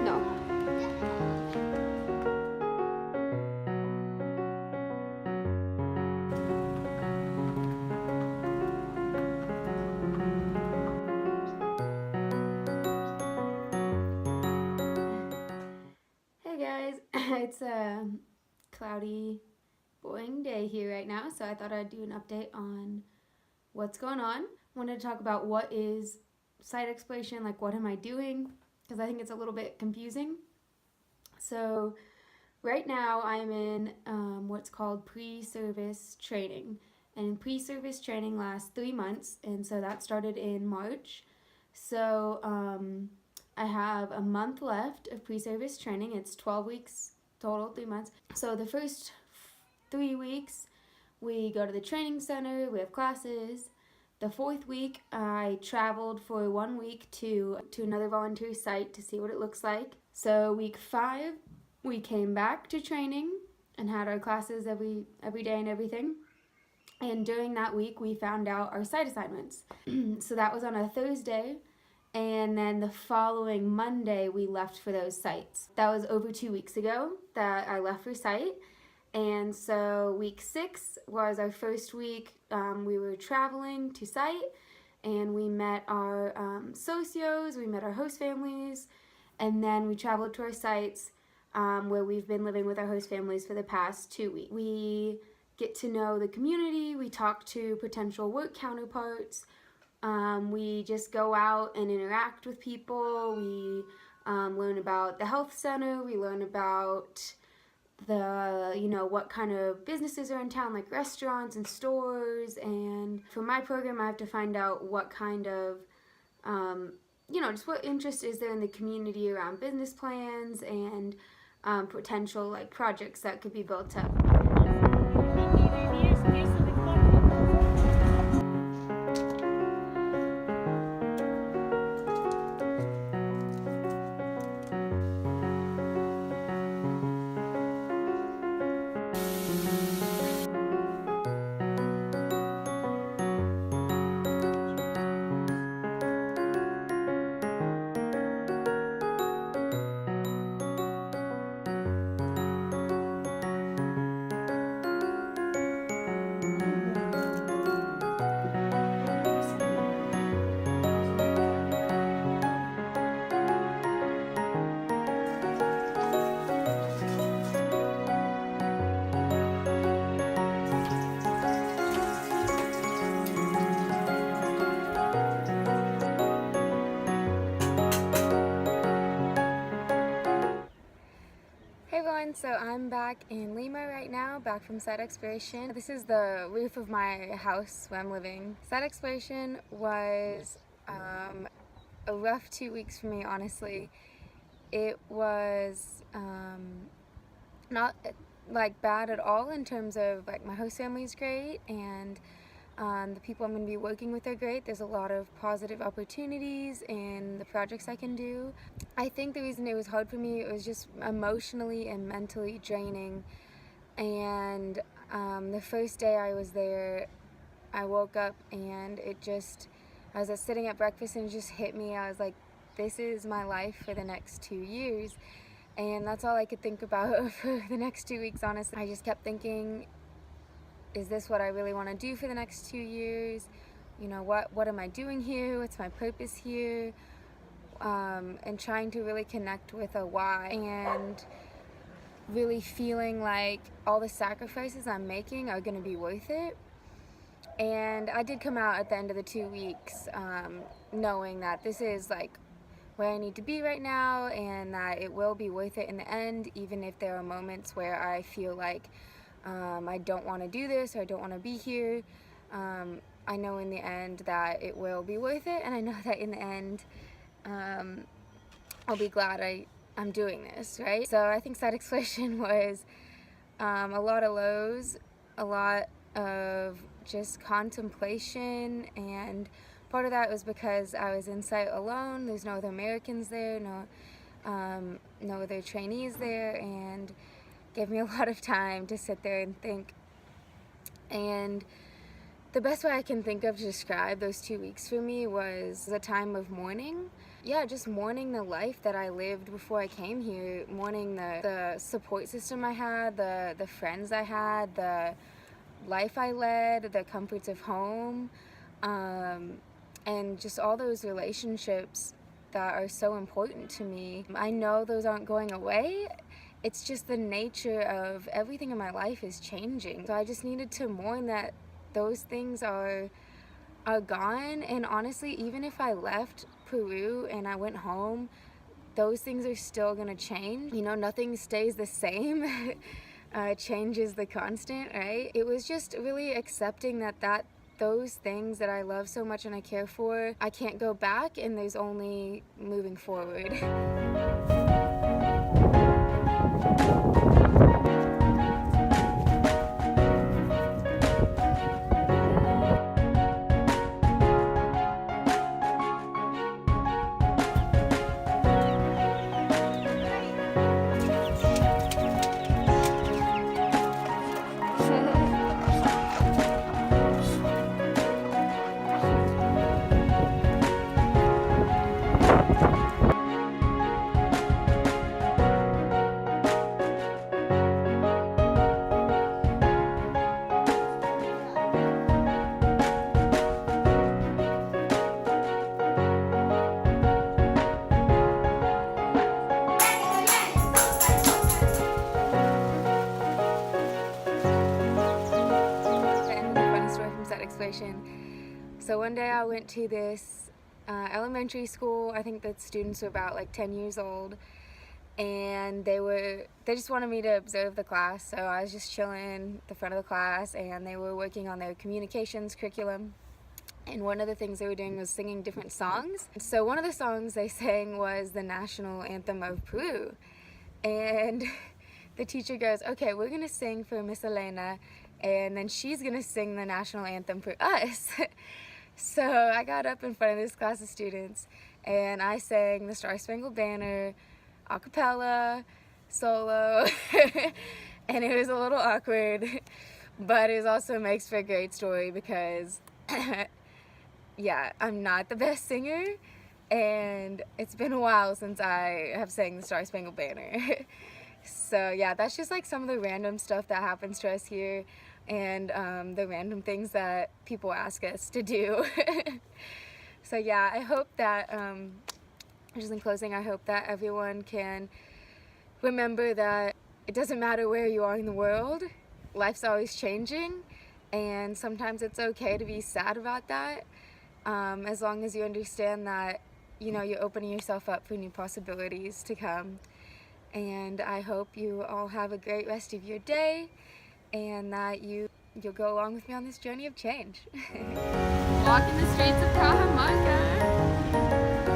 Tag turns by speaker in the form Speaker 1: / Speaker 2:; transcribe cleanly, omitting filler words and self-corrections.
Speaker 1: No. Hey guys, it's a cloudy, boring day here right now, so I thought I'd do an update on what's going on. Wanted to talk about what is site exploration, like what am I doing, because I think it's a little bit confusing. So right now I'm in what's called pre-service training, and pre-service training lasts 3 months, and so that started in March. So I have a month left of pre-service training. It's 12 weeks total, 3 months. So the first 3 weeks we go to the training center, we have classes. The fourth week I traveled for 1 week to another volunteer site to see what it looks like. So week 5 we came back to training and had our classes every day and everything. And during that week we found out our site assignments. So that was on a Thursday. And then the following Monday, we left for those sites. That was over 2 weeks ago that I left for site. And so week 6 was our first week. We were traveling to site, and we met our socios, we met our host families, and then we traveled to our sites where we've been living with our host families for the past 2 weeks. We get to know the community, we talk to potential work counterparts, we just go out and interact with people. We learn about the health center. We learn about what kind of businesses are in town, like restaurants and stores. And for my program, I have to find out what kind of, just what interest is there in the community around business plans and potential like projects that could be built up. So I'm back in Lima right now, back from site exploration. This is the roof of my house where I'm living. Site exploration was a rough 2 weeks for me, honestly. It was not like bad at all in terms of like my host family is great, and the people I'm going to be working with are great. There's a lot of positive opportunities in the projects I can do. I think the reason it was hard for me, it was just emotionally and mentally draining. And the first day I was there, I woke up and I was sitting at breakfast and it just hit me. I was like, this is my life for the next 2 years. And that's all I could think about for the next 2 weeks, honestly. I just kept thinking, is this what I really want to do for the next 2 years? What am I doing here? What's my purpose here? And trying to really connect with a why, and really feeling like all the sacrifices I'm making are going to be worth it. And I did come out at the end of the 2 weeks knowing that this is like where I need to be right now, and that it will be worth it in the end, even if there are moments where I feel like I don't want to do this or I don't want to be here. I know in the end that it will be worth it, and I know that in the end I'll be glad I'm doing this, right? So I think site exploration was a lot of lows, a lot of just contemplation, and part of that was because I was in site alone. There's no other Americans there, no other trainees there, and gave me a lot of time to sit there and think. And The best way I can think of to describe those 2 weeks for me was a time of mourning. Yeah, just mourning the life that I lived before I came here, mourning the support system I had, the friends I had, the life I led, the comforts of home, and just all those relationships that are so important to me. I know those aren't going away. It's just the nature of everything in my life is changing. So I just needed to mourn that those things are gone. And honestly, even if I left Peru and I went home, those things are still gonna change. You know, nothing stays the same. Change is the constant, right? It was just really accepting that those things that I love so much and I care for, I can't go back, and there's only moving forward. So one day I went to this elementary school. I think the students were about like 10 years old, and they just wanted me to observe the class. So I was just chilling at the front of the class, and they were working on their communications curriculum. And one of the things they were doing was singing different songs. So one of the songs they sang was the national anthem of Peru. And the teacher goes, okay, we're gonna sing for Miss Elena, and then she's gonna sing the national anthem for us. So I got up in front of this class of students and I sang the Star-Spangled Banner, a cappella, solo, and it was a little awkward, but it also makes for a great story because, yeah, I'm not the best singer, and it's been a while since I have sang the Star-Spangled Banner. So yeah, that's just like some of the random stuff that happens to us here, and the random things that people ask us to do. So yeah, I hope that, just in closing, I hope that everyone can remember that it doesn't matter where you are in the world, life's always changing, and sometimes it's okay to be sad about that, as long as you understand that, you know, you're opening yourself up for new possibilities to come. And I hope you all have a great rest of your day, and that you'll go along with me on this journey of change. Walking the streets of Cajamarca.